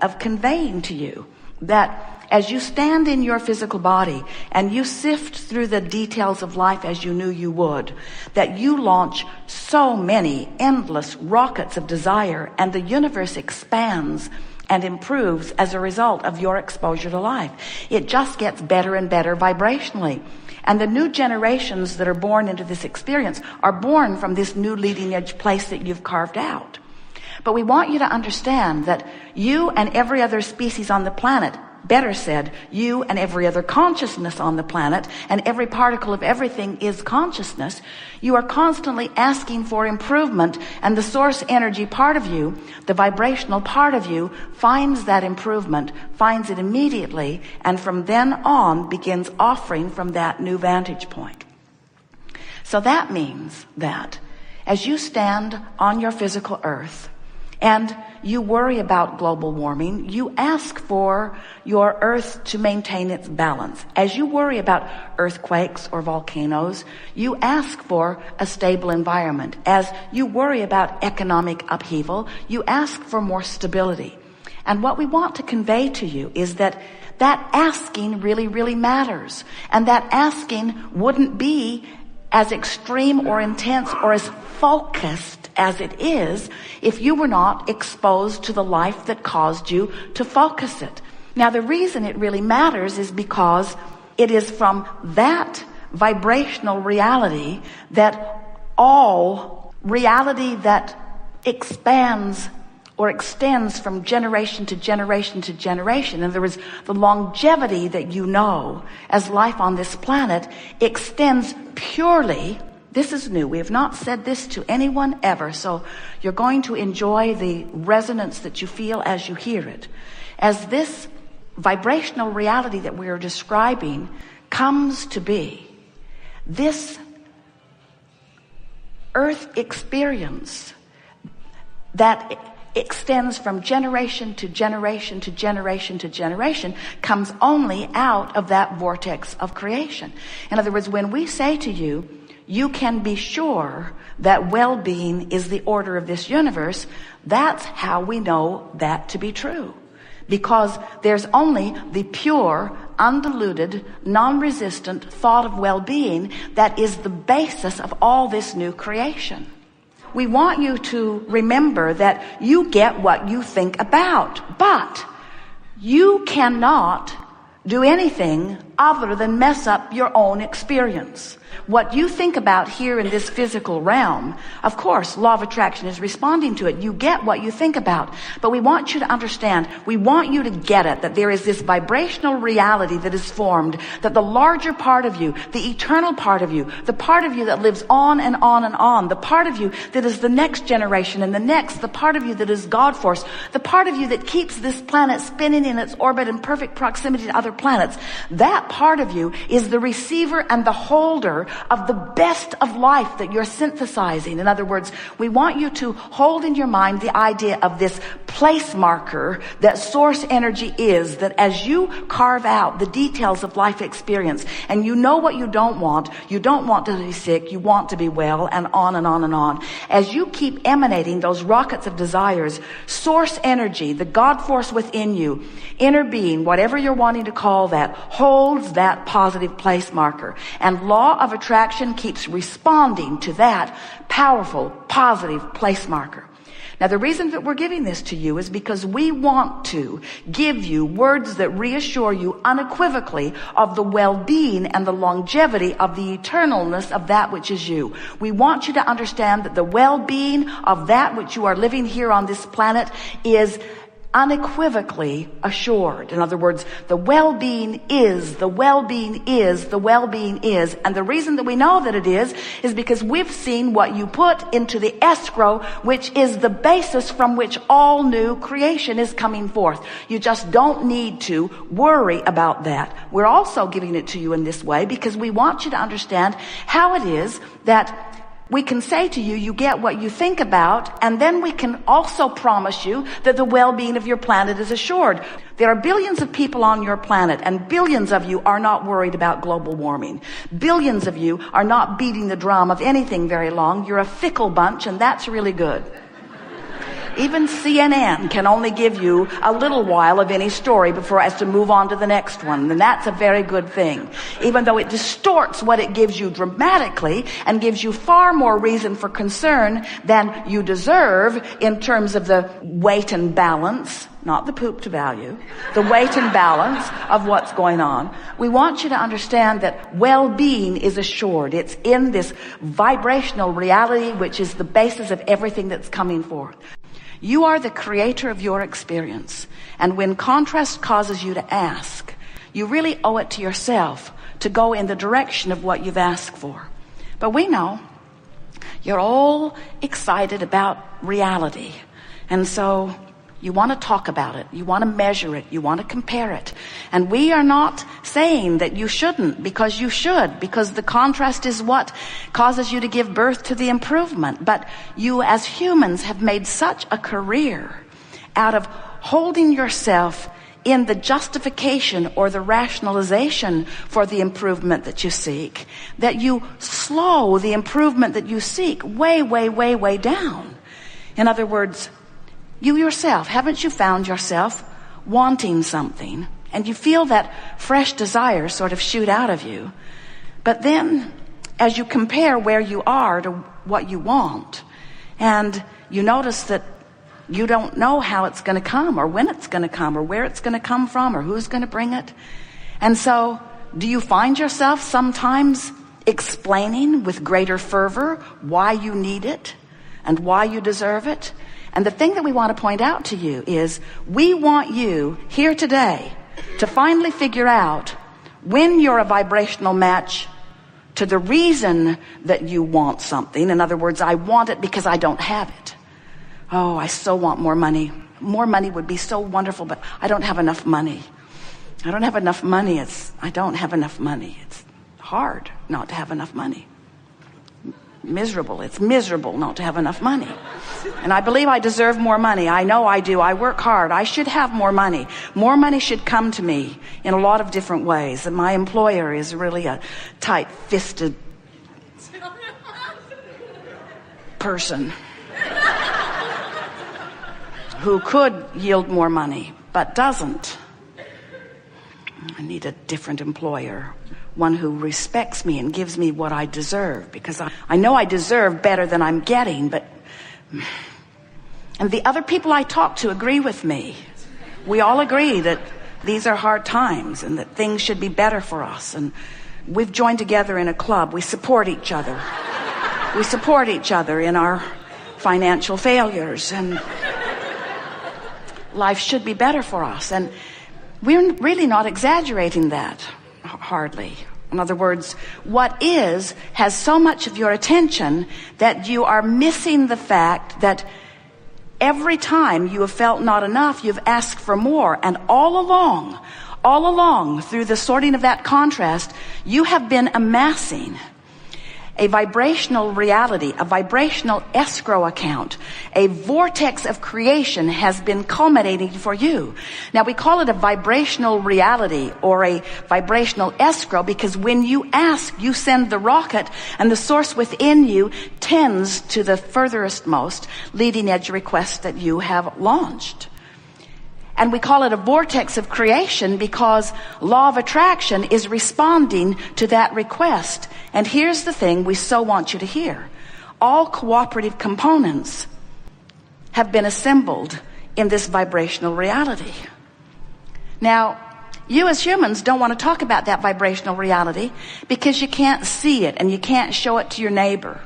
of conveying to you that as you stand in your physical body and you sift through the details of life as you knew you would, that you launch so many endless rockets of desire, and the universe expands and improves as a result of your exposure to life. It just gets better and better vibrationally. And the new generations that are born into this experience are born from this new leading edge place that you've carved out. But we want you to understand that you and every other species on the planet, better said, you and every other consciousness on the planet, and every particle of everything is consciousness, you are constantly asking for improvement, and the source energy part of you, the vibrational part of you, finds that improvement, finds it immediately, and from then on begins offering from that new vantage point. So that means that as you stand on your physical earth and you worry about global warming, you ask for your earth to maintain its balance. As you worry about earthquakes or volcanoes, you ask for a stable environment. As you worry about economic upheaval, you ask for more stability. And what we want to convey to you is that asking really, really matters. And that asking wouldn't be as extreme or intense or as focused as it is if you were not exposed to the life that caused you to focus it. Now, the reason it really matters is because it is from that vibrational reality that all reality that expands or extends from generation to generation to generation. In other words, the longevity that you know as life on this planet extends purely. This is new. We have not said this to anyone ever, so you're going to enjoy the resonance that you feel as you hear it. As this vibrational reality that we are describing comes to be, this earth experience that extends from generation to generation to generation to generation comes only out of that vortex of creation. In other words, when we say to you, you can be sure that well-being is the order of this universe, that's how we know that to be true. Because there's only the pure, undiluted, non-resistant thought of well-being that is the basis of all this new creation. We want you to remember that you get what you think about, but you cannot do anything other than mess up your own experience. What you think about here in this physical realm, of course, law of attraction is responding to it. You get what you think about. But we want you to understand, we want you to get it, that there is this vibrational reality that is formed, that the larger part of you, the eternal part of you, the part of you that lives on and on and on, the part of you that is the next generation and the next, the part of you that is God force, the part of you that keeps this planet spinning in its orbit in perfect proximity to other planets, that part of you is the receiver and the holder of the best of life that you're synthesizing. In other words, we want you to hold in your mind the idea of this place marker that source energy is, that as you carve out the details of life experience and you know what you don't want to be sick, you want to be well, and on and on and on. As you keep emanating those rockets of desires, source energy, the God force within you, inner being, whatever you're wanting to call that, holds that positive place marker. And law of attraction keeps responding to that powerful, positive place marker. Now, the reason that we're giving this to you is because we want to give you words that reassure you unequivocally of the well-being and the longevity of the eternalness of that which is you. We want you to understand that the well-being of that which you are living here on this planet is unequivocally assured. In other words, the well-being is, the well-being is, the well-being is. And the reason that we know that it is because we've seen what you put into the escrow, which is the basis from which all new creation is coming forth. You just don't need to worry about that. We're also giving it to you in this way because we want you to understand how it is that we can say to you, you get what you think about, and then we can also promise you that the well-being of your planet is assured. There are billions of people on your planet, and billions of you are not worried about global warming. Billions of you are not beating the drum of anything very long. You're a fickle bunch, and that's really good. Even CNN can only give you a little while of any story before it has to move on to the next one. And that's a very good thing. Even though it distorts what it gives you dramatically and gives you far more reason for concern than you deserve in terms of the weight and balance, not the poop to value, the weight and balance of what's going on. We want you to understand that well-being is assured. It's in this vibrational reality, which is the basis of everything that's coming forth. You are the creator of your experience. And when contrast causes you to ask, you really owe it to yourself to go in the direction of what you've asked for. But we know you're all excited about reality. And so you want to talk about it. You want to measure it. You want to compare it. And we are not saying that you shouldn't, because you should, because the contrast is what causes you to give birth to the improvement. But you as humans have made such a career out of holding yourself in the justification or the rationalization for the improvement that you seek, that you slow the improvement that you seek way, way, way, way down. In other words, you yourself, haven't you found yourself wanting something and you feel that fresh desire sort of shoot out of you? But then as you compare where you are to what you want, and you notice that you don't know how it's going to come or when it's going to come or where it's going to come from or who's going to bring it. And so do you find yourself sometimes explaining with greater fervor why you need it and why you deserve it? And the thing that we want to point out to you is we want you here today to finally figure out when you're a vibrational match to the reason that you want something. In other words, I want it because I don't have it. Oh, I so want more money. More money would be so wonderful, but I don't have enough money. I don't have enough money. I don't have enough money. It's hard not to have enough money. Miserable. It's miserable not to have enough money. And I believe I deserve more money. I know I do. I work hard. I should have more money. More money should come to me in a lot of different ways. And my employer is really a tight-fisted person who could yield more money, but doesn't. I need a different employer. One who respects me and gives me what I deserve, because I know I deserve better than I'm getting, but... And the other people I talk to agree with me. We all agree that these are hard times and that things should be better for us. And we've joined together in a club. We support each other. We support each other in our financial failures, and life should be better for us. And we're really not exaggerating that. Hardly. In other words, what is has so much of your attention that you are missing the fact that every time you have felt not enough, you've asked for more. And all along through the sorting of that contrast, you have been amassing a vibrational reality, a vibrational escrow account. A vortex of creation has been culminating for you. Now, we call it a vibrational reality or a vibrational escrow because when you ask, you send the rocket, and the source within you tends to the furthest most leading edge request that you have launched. And we call it a vortex of creation because law of attraction is responding to that request. And here's the thing we so want you to hear. All cooperative components have been assembled in this vibrational reality. Now, you as humans don't want to talk about that vibrational reality because you can't see it and you can't show it to your neighbor.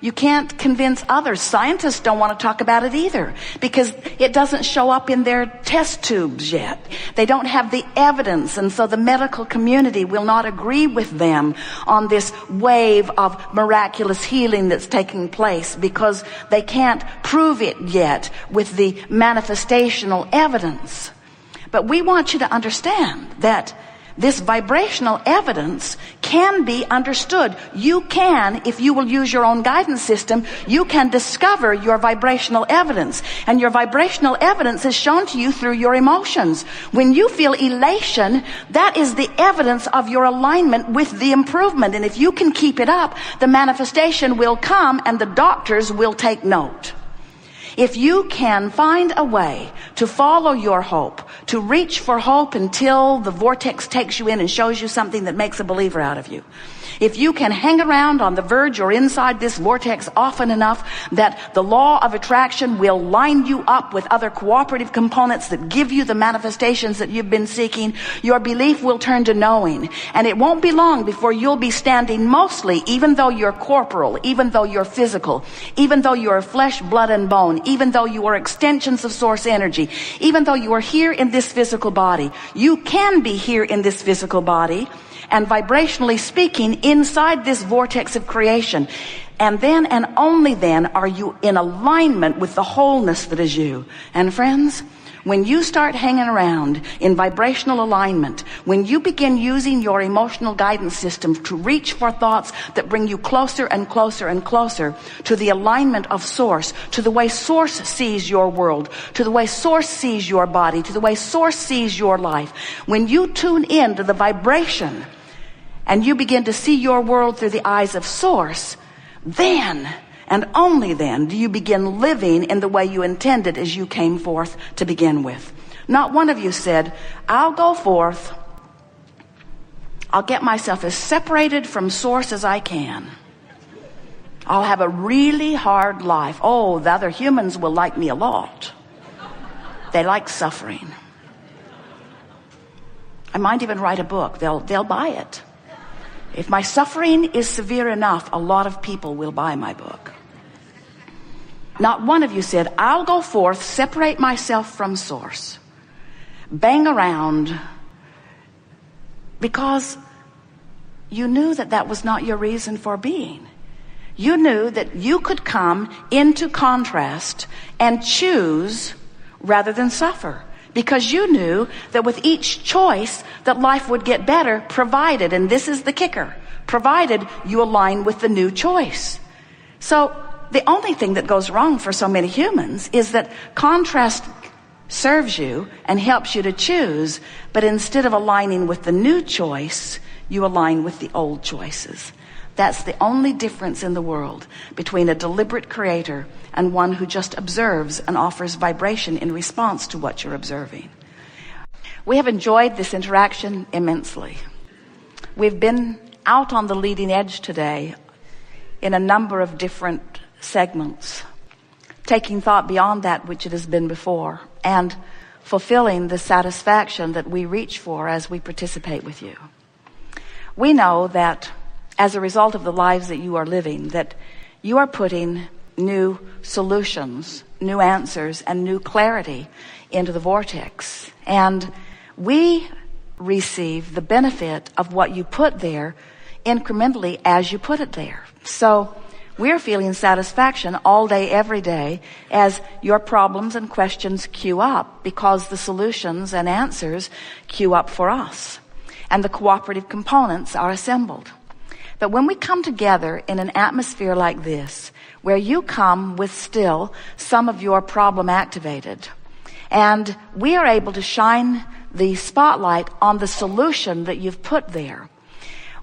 You can't convince others. Scientists don't want to talk about it either because it doesn't show up in their test tubes yet. They don't have the evidence, and so the medical community will not agree with them on this wave of miraculous healing that's taking place because they can't prove it yet with the manifestational evidence. But we want you to understand that this vibrational evidence can be understood. You can, if you will use your own guidance system, you can discover your vibrational evidence. And your vibrational evidence is shown to you through your emotions. When you feel elation, that is the evidence of your alignment with the improvement. And if you can keep it up, the manifestation will come and the doctors will take note. If you can find a way to follow your hope, to reach for hope until the vortex takes you in and shows you something that makes a believer out of you, if you can hang around on the verge or inside this vortex often enough that the law of attraction will line you up with other cooperative components that give you the manifestations that you've been seeking, your belief will turn to knowing. And it won't be long before you'll be standing mostly, even though you're corporal, even though you're physical, even though you are flesh, blood, and bone, even though you are extensions of source energy, even though you are here in this physical body, you can be here in this physical body and vibrationally speaking inside this vortex of creation. And then and only then are you in alignment with the wholeness that is you. And friends, when you start hanging around in vibrational alignment, when you begin using your emotional guidance system to reach for thoughts that bring you closer and closer and closer to the alignment of source, to the way source sees your world, to the way source sees your body, to the way source sees your life, when you tune in to the vibration and you begin to see your world through the eyes of source, then and only then do you begin living in the way you intended as you came forth to begin with. Not one of you said, I'll go forth, I'll get myself as separated from source as I can. I'll have a really hard life. Oh, the other humans will like me a lot. They like suffering. I might even write a book. They'll buy it. If my suffering is severe enough, a lot of people will buy my book. Not one of you said, I'll go forth, separate myself from source, bang around, because you knew that that was not your reason for being. You knew that you could come into contrast and choose rather than suffer. Because you knew that with each choice that life would get better, provided, and this is the kicker, provided you align with the new choice. So the only thing that goes wrong for so many humans is that contrast serves you and helps you to choose, but instead of aligning with the new choice, you align with the old choices. That's the only difference in the world between a deliberate creator and one who just observes and offers vibration in response to what you're observing. We have enjoyed this interaction immensely. We've been out on the leading edge today in a number of different segments, taking thought beyond that which it has been before and fulfilling the satisfaction that we reach for as we participate with you. We know that as a result of the lives that you are living, that you are putting new solutions, new answers, and new clarity into the vortex. And we receive the benefit of what you put there incrementally as you put it there. So we're feeling satisfaction all day, every day, as your problems and questions queue up, because the solutions and answers queue up for us, and the cooperative components are assembled. But when we come together in an atmosphere like this, where you come with still some of your problem activated, and we are able to shine the spotlight on the solution that you've put there,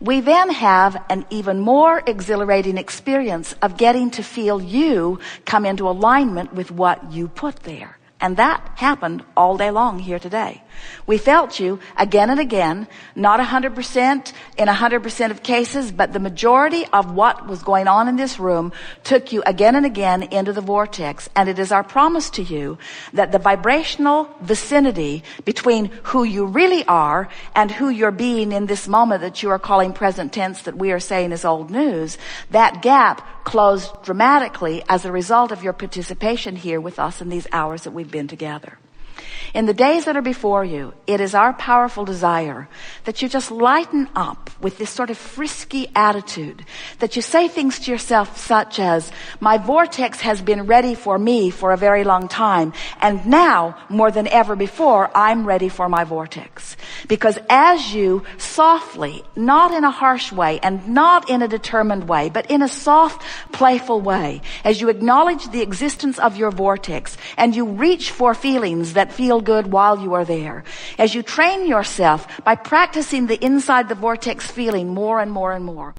we then have an even more exhilarating experience of getting to feel you come into alignment with what you put there. And that happened all day long here today. We felt you again and again, not 100% in 100% of cases, but the majority of what was going on in this room took you again and again into the vortex. And it is our promise to you that the vibrational vicinity between who you really are and who you're being in this moment that you are calling present tense, that we are saying is old news, that gap closed dramatically as a result of your participation here with us in these hours that we've been together. In the days that are before you, it is our powerful desire that you just lighten up with this sort of frisky attitude, that you say things to yourself such as, my vortex has been ready for me for a very long time, and now, more than ever before, I'm ready for my vortex. Because as you softly, not in a harsh way and not in a determined way, but in a soft, playful way, as you acknowledge the existence of your vortex and you reach for feelings that feel good while you are there, as you train yourself by practicing the inside the vortex feeling more and more and more,